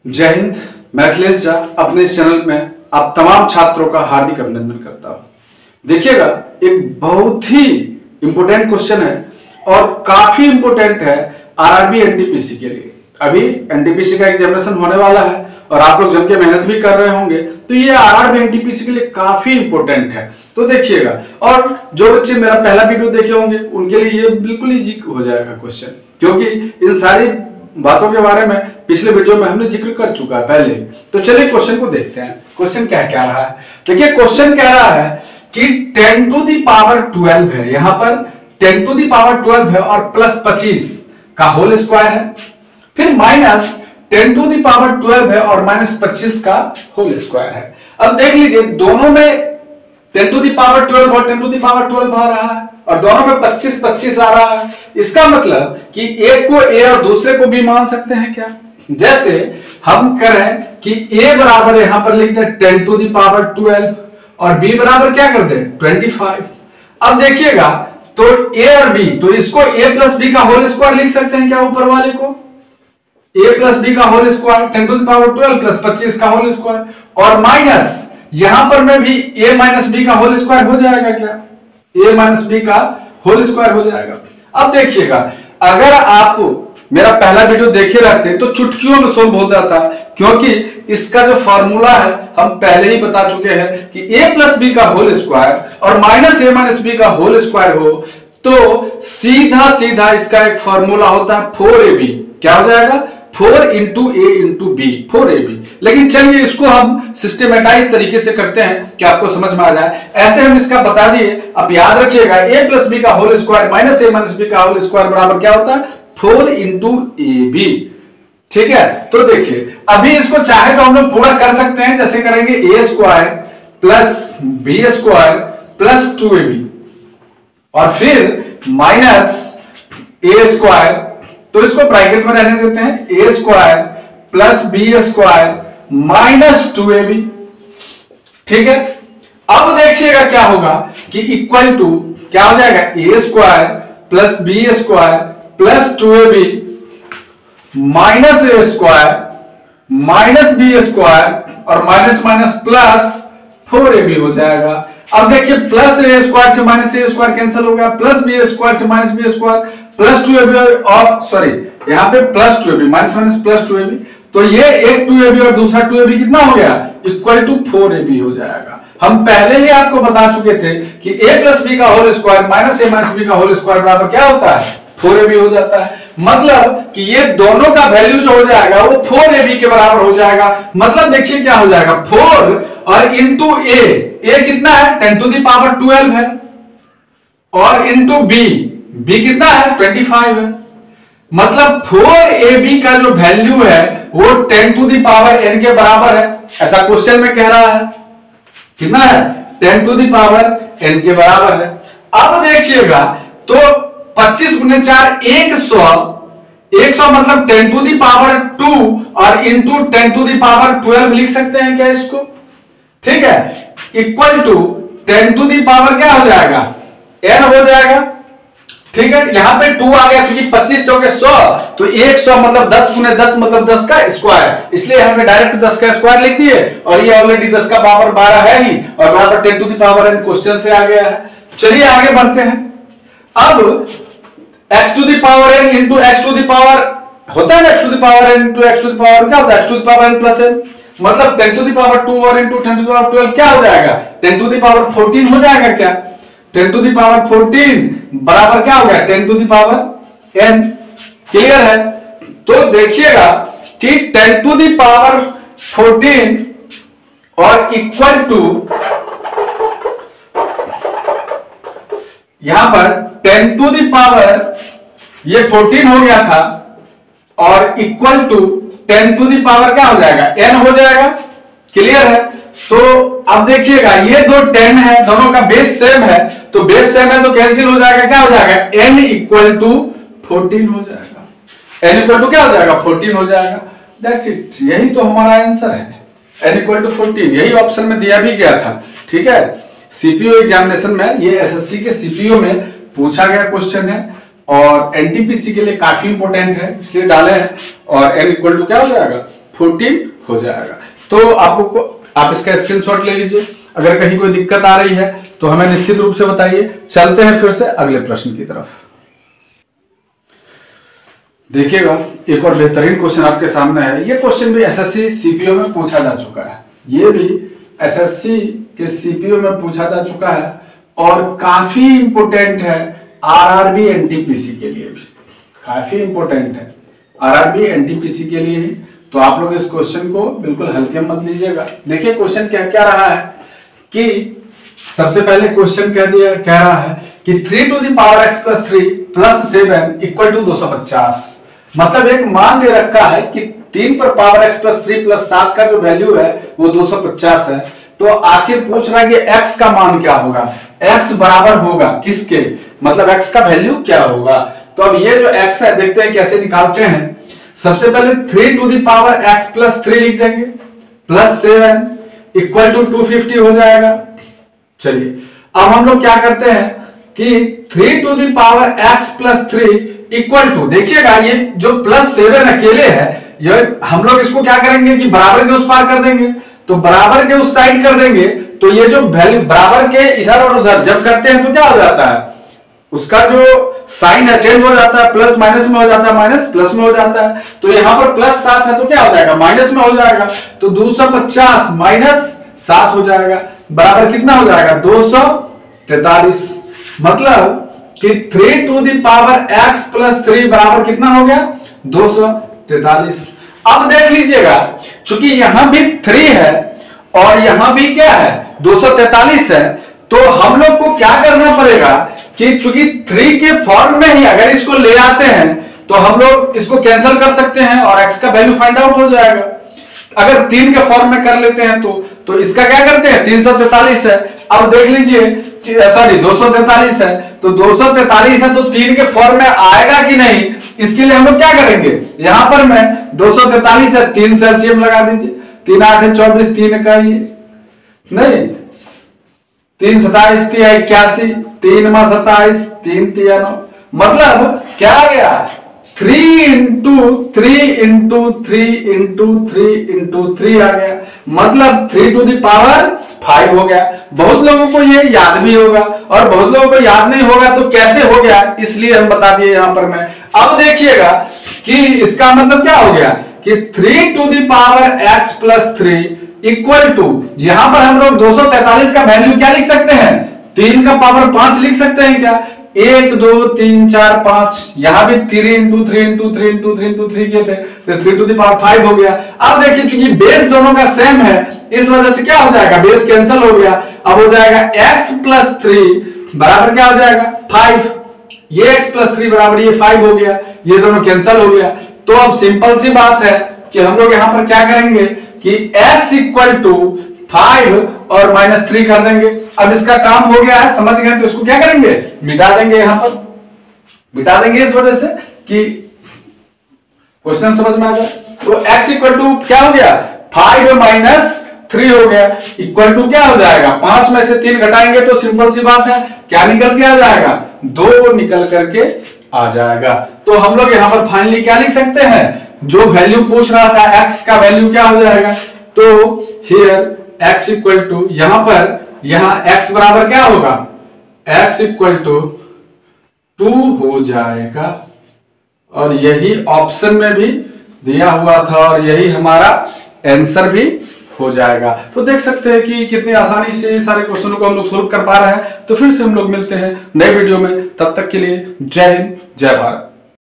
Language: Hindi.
जय हिंद। मैं अखिलेश झा अपने इस चैनल में आप तमाम छात्रों का हार्दिक अभिनंदन करता हूं। देखिएगा, एक बहुत ही इंपॉर्टेंट क्वेश्चन है और काफी इंपॉर्टेंट है आरआरबी एनटीपीसी के लिए। अभी एनटीपीसी का एग्जामिनेशन होने वाला है और आप लोग जम के मेहनत भी कर रहे होंगे, तो ये आरआरबी एनटीपीसी के लिए काफी इंपॉर्टेंट है। तो देखिएगा, और जो बच्चे मेरा पहला वीडियो देखे होंगे उनके लिए ये बिल्कुल इजी हो जाएगा क्वेश्चन, क्योंकि इन सारी बातों के बारे में पिछले वीडियो में हमने जिक्र कर चुका है पहले। तो चलिए क्वेश्चन को देखते हैं। क्वेश्चन क्या कह रहा है? देखिए, क्वेश्चन कह रहा है कि 10 टू दी पावर 12 है, यहां पर 10 टू दी पावर 12 है और प्लस 25 का होल स्क्वायर है, फिर माइनस 10 टू दी पावर 12 है और माइनस 25 का होल स्क्वायर है। अब देख लीजिए, दोनों में 10 टू दी पावर 12 और 10 टू दी पावर 12 आ रहा है और दोनों में 25-25 आ रहा है। इसका मतलब कि एक को ए और दूसरे को बी मान सकते हैं क्या? जैसे हम करें कि a बराबर यहां पर लिख दें 10 टू दी पावर 12 और b बराबर क्या कर दें 25। अब देखिएगा, तो a और b, तो इसको a प्लस बी का होल स्क्वायर लिख सकते हैं क्या? ऊपर वाले को a प्लस बी का whole square 10 to the power 12 plus 25 का होल स्क्वायर, और माइनस यहां पर में भी a माइनस बी का होल स्क्वायर हो जाएगा क्या? a माइनस बी का होल स्क्वायर हो जाएगा। अब देखिएगा, अगर आप मेरा पहला वीडियो देखे रहते तो चुटकियों में सोल्व हो जाता, क्योंकि इसका जो फॉर्मूला है हम पहले ही बता चुके हैं कि a प्लस बी का होल स्क्वायर और माइनस a माइनस बी का होल स्क्वायर हो तो सीधा सीधा इसका एक फॉर्मूला होता है 4ab। क्या हो जाएगा? 4 इंटू ए इंटू बी, 4ab। लेकिन चलिए इसको हम सिस्टमेटाइज तरीके से करते हैं कि आपको समझ में आ जाए। ऐसे हम इसका बता दिए, आप याद रखिएगा a प्लस बी का whole square minus a minus B का होल स्क्वायर बराबर क्या होता है? 4 इंटू ए बी। ठीक है, तो देखिए अभी इसको चाहे तो हम लोग पूरा कर सकते हैं। जैसे करेंगे a square plus B square plus 2ab और फिर माइनस a स्क्वायर, तो इसको ब्रैकेट में रहने देते हैं, a square plus B square minus 2ab। ठीक है, अब देखिएगा क्या होगा कि इक्वल टू क्या हो जाएगा? a square plus B square plus 2ab minus a square minus B square और माइनस माइनस प्लस 4ab हो जाएगा। अब देखिए, प्लस a स्क्वायर से माइनस a स्क्वायर कैंसिल हो गया, प्लस बी स्क्वायर से minus B square plus 2ab और सॉरी यहां पे plus 2ab minus minus plus 2ab, तो ये एक 2ab और दूसरा 2ab कितना हो गया? इक्वल टू 4ab हो जाएगा। हम पहले ही आपको बता चुके थे कि a प्लस बी का whole square minus a minus B का होल स्क्वायर बराबर क्या होता है? 4ab हो जाता है। मतलब कि ये दोनों का वैल्यू जो हो जाएगा वो 4ab के बराबर हो जाएगा। मतलब देखिए क्या हो जाएगा, 4 और इंटू a कितना है? 10 टू दी पावर 12 है और इंटू b कितना है? 25 है। मतलब 4ab का जो वैल्यू है वो 10 टू दी पावर n के बराबर है, ऐसा क्वेश्चन में कह रहा है। कितना है? 10 टू दी पावर n के बराबर है। अब देखिएगा, तो 25 गुने 4 100 मतलब 10 टू दी पावर 2 और इंटू 10 टू दी पावर 12 लिख सकते हैं क्या इसको? ठीक है, equal to 10 to the power क्या हो जाएगा? n हो जाएगा। ठीक है, यहां पे 2 आ गया, चूंकि 25 चौके 100, तो 100 मतलब 10 गुने 10 मतलब 10 का स्क्वायर, इसलिए हमने डायरेक्ट 10 का स्क्वायर लिख दिए और ये ऑलरेडी 10 का पावर 12 है ही और बराबर 10 to the power n question से आ गया है। चलिए आगे बढ़ते हैं। अब x to the power n into x to the power होता है ना, x to the power n into x to the power क्या होता है? x to the power n plus n, मतलब 10 टू दी पावर 2 और इंटू 10 टू दी पावर 12 क्या हो जाएगा? 10 टू दी पावर 14 हो जाएगा क्या? 10 टू दी पावर 14 बराबर क्या हो गया? 10 to the power n। Clear है? तो देखिएगा कि 10 टू दी पावर 14 और इक्वल टू यहां पर 10 टू दी पावर ये 14 हो गया था और equal to 10 to the power क्या हो जाएगा? n हो जाएगा। क्लियर है? तो अब देखिएगा, ये दो 10 है, दोनों का बेस सेम है, तो बेस सेम है तो कैंसिल हो जाएगा। क्या हो जाएगा? n इक्वल टू 14 हो जाएगा। n इक्वल टू क्या हो जाएगा? 14 हो जाएगा। दैट्स इट, यही तो हमारा आंसर है, n इक्वल टू 14। यही ऑप्शन में दिया भी गया था। ठीक है, सीपीओ एग्जामिनेशन में, ये एसएससी के सीपीओ में पूछा गया क्वेश्चन है और एनटीपीसी के लिए काफी इंपॉर्टेंट है, इसलिए डाले हैं। और n इक्वल टू क्या हो जाएगा? 14 हो जाएगा। तो आप इसका स्क्रीनशॉट ले लीजिए। अगर कहीं कोई दिक्कत आ रही है तो हमें निश्चित रूप से बताइए। चलते हैं फिर से अगले प्रश्न की तरफ। देखिएगा एक और बेहतरीन क्वेश्चन आपके सामने है। ये क्वेश्चन भी एसएससी सीपीओ में पूछा जा चुका है। ये भी एसएससी के सीपीओ में पूछा जा चुका है और काफी इंपोर्टेंट है आरआरबी एनटीपीसी के लिए भी, काफी इंपोर्टेंट है आरआरबी एनटीपीसी के लिए ही। तो आप लोग इस क्वेश्चन को बिल्कुल हल्के मत लीजिएगा। देखिए क्वेश्चन क्या रहा है कि सबसे पहले क्वेश्चन कह रहा है कि 3 to the power x plus 3 plus 7 equal to 250। मतलब एक मान दे रखा है कि 3 पर पावर x plus 3 plus 7 का जो वैल्यू है वो 250 है। तो आखिर पूछ रहा है कि x का मान क्या होगा। x बराबर होगा किसके, मतलब x का वैल्यू क्या होगा। तो अब ये जो x है देखते हैं कैसे निकालते हैं। सबसे पहले 3 to the power x plus 3 लिख देंगे प्लस 7 इक्वल टू 250 हो जाएगा। चलिए अब हम लोग क्या करते हैं कि 3 to the power x plus 3 equal to, देखिएगा ये जो प्लस 7 अकेले है, ये हम लोग इसको क्या करेंगे कि बराबर के उस पार कर देंगे। तो बराबर के उस साइड कर देंगे तो ये जो वैल्यू बराबर के इधर और उधर जब करते हैं तो क्या हो जाता है, उसका जो साइन है चेंज हो जाता है, प्लस माइनस में हो जाता है, माइनस प्लस में हो जाता है। तो यहां पर प्लस 7 है तो क्या हो जाएगा, माइनस में हो जाएगा। तो 250 माइनस 7 हो जाएगा, बराबर कितना हो जाएगा 243। मतलब कि 3 to the power x plus 3 बराबर कितना हो गया 243। अब देख लीजिएगा चूंकि यहां भी 3 है और यहां भी क्या है 243 है, तो हम लोग को क्या करना पड़ेगा कि चूंकि 3 के फॉर्म में ही अगर इसको ले आते हैं तो हम लोग इसको कैंसिल कर सकते हैं और x का वैल्यू फाइंड आउट हो जाएगा। अगर 3 के फॉर्म में कर लेते हैं तो इसका क्या करते हैं 343 है। अब देख लीजिए सॉरी 243 है, तो 243 है तो 3 के फॉर्म में आएगा कि नहीं, इसके लिए हम लोग क्या करेंगे, यहां पर मैं 243 है 3 से एलसीएम लगा दीजिए। 3 8 24, 3 का ये नहीं 3 27 3 81, 3 27, 3 3 9, मतलब क्या आ गया 3 into 3 into 3 into 3 into 3 आ गया, मतलब 3 to the power 5 हो गया। बहुत लोगों को ये याद भी होगा और बहुत लोगों को याद नहीं होगा तो कैसे हो गया, इसलिए हम बता दिए यहां पर मैं। अब देखिएगा कि इसका मतलब क्या हो गया कि 3 to the power x plus 3 equal to, यहां पर हम लोग 243 का वैल्यू क्या लिख सकते हैं 3 का पावर 5 लिख सकते हैं क्या, 1 2 3 4 5, यहां भी 3 into 3 into 3 into 3 into 3 किए थे तो 3 to the power 5 हो गया। अब देखिए चूंकि बेस दोनों का सेम है इस वजह से क्या हो जाएगा बेस कैंसिल हो गया। अब हो जाएगा x plus 3 बराबर क्या हो जाएगा 5, ये x plus 3 बराबर ये 5 हो गया, ये दोनों कैंसिल हो गया। तो अब सिंपल सी बात है कि हम लोग यहां पर क्या करेंगे कि x इक्वल टू 5 और -3 कर देंगे। अब इसका काम हो गया है, समझ गए, तो इसको क्या करेंगे मिटा देंगे, यहां पर मिटा देंगे इस वजह से कि क्वेश्चन समझ में आ जाए। तो x इक्वल टू क्या हो गया 5 -3 हो गया, इक्वल टू क्या हो जाएगा 5 में से 3 घटाएंगे तो सिंपल सी बात है क्या निकल के आ जाएगा 2 निकल करके आ जाएगा। तो हम लोग यहां पर फाइनली क्या लिख सकते हैं, जो वैल्यू पूछ रहा था x का वैल्यू क्या हो जाएगा, तो हियर x इक्वल टू यहां पर यहां x बराबर क्या होगा x इक्वल टू 2 हो जाएगा और यही ऑप्शन में भी दिया हुआ था और यही हमारा आंसर भी हो जाएगा। तो देख सकते हैं कि कितनी आसानी से सारे क्वेश्चनों को हम लोग सोल्व कर पा रहे हैं। तो फिर से हम लोग मिलते हैं नए वीडियो में, तब तक के लिए जय हिंद जय भारत।